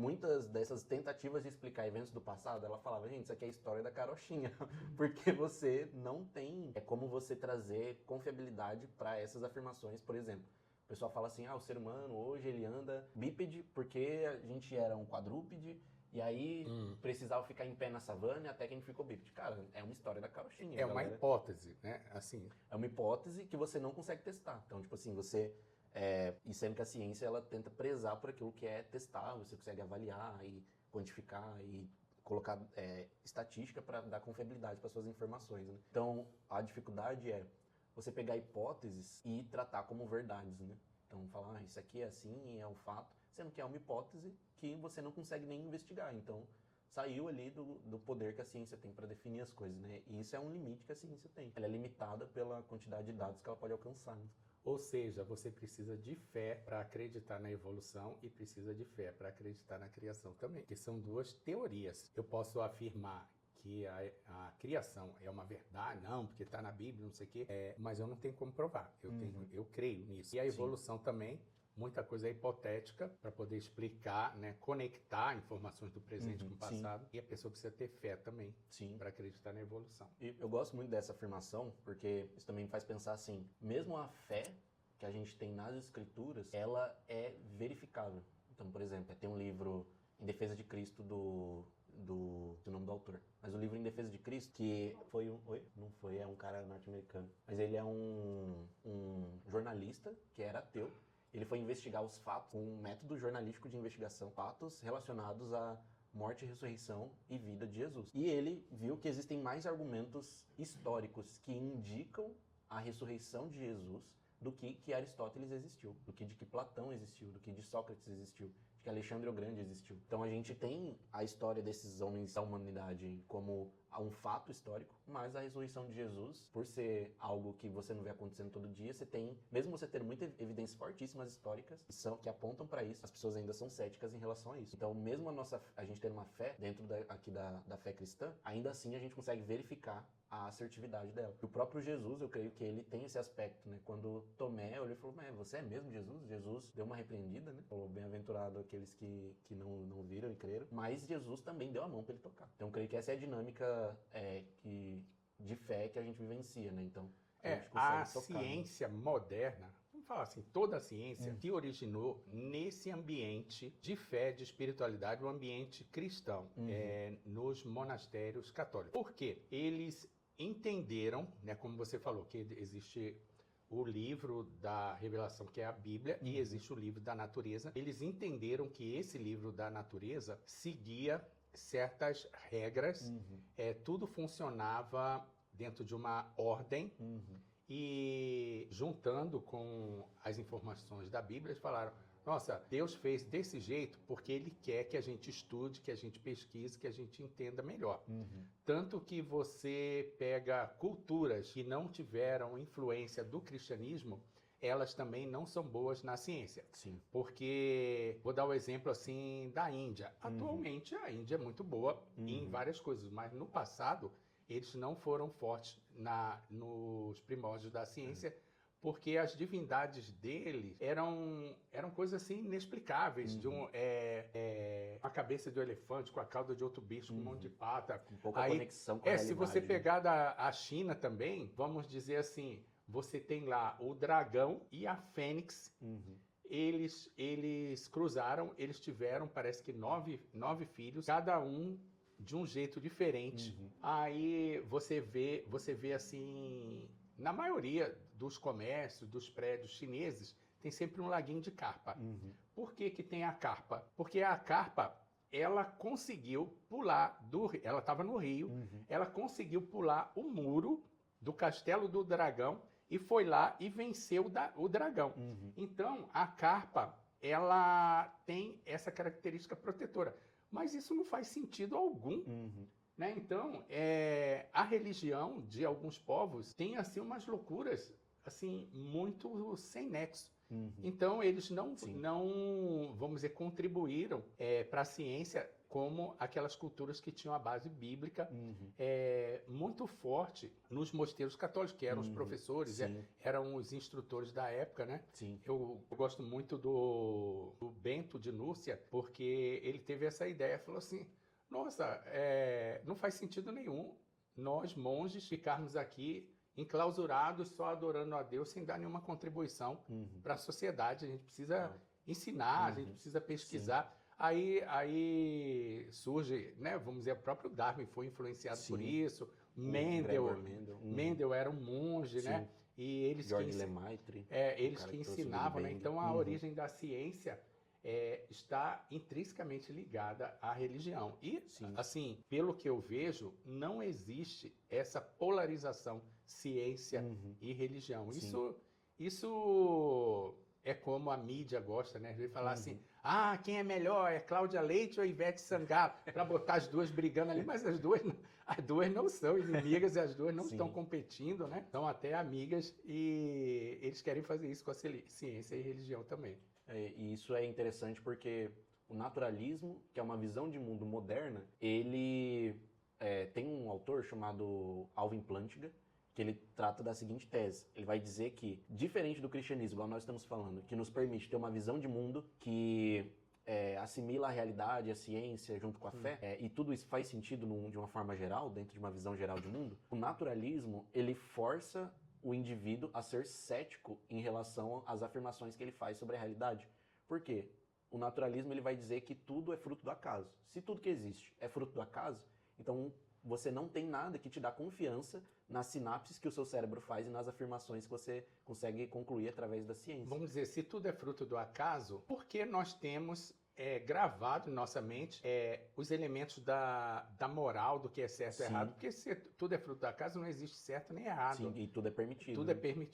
muitas dessas tentativas de explicar eventos do passado, ela falava, gente, isso aqui é a história da carochinha, porque você não tem como você trazer confiabilidade para essas afirmações, por exemplo. O pessoal fala assim, o ser humano hoje ele anda bípede porque a gente era um quadrúpede e aí precisava ficar em pé na savana até que a gente ficou bípede. Cara, é uma história da carochinha. É uma hipótese, né? Assim. É uma hipótese que você não consegue testar. Então, tipo assim, e sendo que a ciência, ela tenta prezar por aquilo que é testável, você consegue avaliar e quantificar e colocar estatística para dar confiabilidade para suas informações, né? Então, a dificuldade é você pegar hipóteses e tratar como verdades, né? Então, falar, isso aqui é assim, é um fato, sendo que é uma hipótese que você não consegue nem investigar. Então, saiu ali do poder que a ciência tem para definir as coisas, né? E isso é um limite que a ciência tem. Ela é limitada pela quantidade de dados que ela pode alcançar, né? Ou seja, você precisa de fé para acreditar na evolução e precisa de fé para acreditar na criação também, que são duas teorias. Eu posso afirmar que a criação é uma verdade, não, porque está na Bíblia, não sei o quê, mas eu não tenho como provar. Eu creio nisso. E a evolução também, muita coisa é hipotética para poder explicar, né, conectar informações do presente com o passado. E a pessoa precisa ter fé também para acreditar na evolução. E eu gosto muito dessa afirmação, porque isso também me faz pensar assim, mesmo a fé que a gente tem nas escrituras, ela é verificável. Então, por exemplo, tem um livro Em Defesa de Cristo do nome do autor. Mas o livro Em Defesa de Cristo, que foi não foi, é um cara norte-americano. Mas ele é um jornalista que era ateu. Ele foi investigar os fatos, um método jornalístico de investigação, fatos relacionados à morte, ressurreição e vida de Jesus. E ele viu que existem mais argumentos históricos que indicam a ressurreição de Jesus do que Aristóteles existiu, do que de que Platão existiu, do que de Sócrates existiu, de que Alexandre o Grande existiu. Então a gente tem a história desses homens da humanidade como um fato histórico, mas a ressurreição de Jesus, por ser algo que você não vê acontecendo todo dia, você tem, mesmo você tendo muitas evidências fortíssimas históricas que apontam para isso, as pessoas ainda são céticas em relação a isso. Então, mesmo a gente ter uma fé dentro da fé cristã, ainda assim a gente consegue verificar a assertividade dela. E o próprio Jesus, eu creio que ele tem esse aspecto, né? Quando Tomé olhou e falou, mas você é mesmo Jesus? Jesus deu uma repreendida, né? Falou, bem-aventurado aqueles que não viram e creram. Mas Jesus também deu a mão para ele tocar. Então, eu creio que essa é a dinâmica de fé que a gente vivencia, né? Então, a gente consegue a tocar, ciência moderna, vamos falar assim, toda a ciência se originou nesse ambiente de fé, de espiritualidade, o ambiente cristão, nos monastérios católicos. Por quê? Eles entenderam, né, como você falou, que existe o livro da revelação, que é a Bíblia, e existe o livro da natureza. Eles entenderam que esse livro da natureza seguia certas regras, tudo funcionava dentro de uma ordem, e juntando com as informações da Bíblia, eles falaram, nossa, Deus fez desse jeito porque Ele quer que a gente estude, que a gente pesquise, que a gente entenda melhor. Tanto que você pega culturas que não tiveram influência do cristianismo, elas também não são boas na ciência. Sim. Porque, vou dar o exemplo assim da Índia. Atualmente a Índia é muito boa em várias coisas, mas no passado eles não foram fortes nos primórdios da ciência, porque as divindades deles eram coisas assim inexplicáveis, de uma cabeça de um elefante com a cauda de outro bicho, com um monte de pata. Com pouca conexão com a realidade. Se você pegar a China também, vamos dizer assim, você tem lá o dragão e a fênix. Eles cruzaram, eles tiveram, parece que 9 filhos, cada um de um jeito diferente. Aí você vê assim, na maioria dos comércios, dos prédios chineses, tem sempre um laguinho de carpa. Por que tem a carpa? Porque a carpa, ela conseguiu pular ela estava no rio, ela conseguiu pular o muro do Castelo do Dragão e foi lá e venceu o dragão. Então, a carpa, ela tem essa característica protetora. Mas isso não faz sentido algum. Né? Então, a religião de alguns povos tem assim umas loucuras assim muito sem nexo. Então, eles não, Sim. vamos dizer, contribuíram para a ciência como aquelas culturas que tinham a base bíblica muito forte nos mosteiros católicos, que eram os professores, Sim. eram os instrutores da época, né? Sim. Eu gosto muito do Bento de Núrcia, porque ele teve essa ideia, falou assim, nossa, não faz sentido nenhum nós, monges, ficarmos aqui enclausurados, só adorando a Deus, sem dar nenhuma contribuição para a sociedade. A gente precisa ensinar, a gente precisa pesquisar. Aí surge, né, vamos dizer, o próprio Darwin foi influenciado por isso, Mendel era um monge, né? E eles George Lemaitre, eles que ensinavam, né? Então a origem da ciência está intrinsecamente ligada à religião. E, assim, pelo que eu vejo, não existe essa polarização ciência e religião. Isso é como a mídia gosta, né? De falar assim, quem é melhor, é Cláudia Leite ou Ivete Sangalo? Para botar as duas brigando ali, mas as duas não são inimigas e as duas não estão competindo, né? São até amigas e eles querem fazer isso com a ciência e religião também. E isso é interessante porque o naturalismo, que é uma visão de mundo moderna, ele tem um autor chamado Alvin Plantinga, que ele trata da seguinte tese. Ele vai dizer que, diferente do cristianismo, igual nós estamos falando, que nos permite ter uma visão de mundo que assimila a realidade, a ciência, junto com a fé, e tudo isso faz sentido de uma forma geral, dentro de uma visão geral de mundo, o naturalismo, ele força o indivíduo a ser cético em relação às afirmações que ele faz sobre a realidade. Por quê? O naturalismo ele vai dizer que tudo é fruto do acaso. Se tudo que existe é fruto do acaso, então você não tem nada que te dá confiança nas sinapses que o seu cérebro faz e nas afirmações que você consegue concluir através da ciência. Vamos dizer, se tudo é fruto do acaso, por que nós temos gravado em nossa mente os elementos da moral, do que é certo e errado? Porque se tudo é fruto do acaso, não existe certo nem errado. Sim, e tudo é permitido. Tudo é permitido.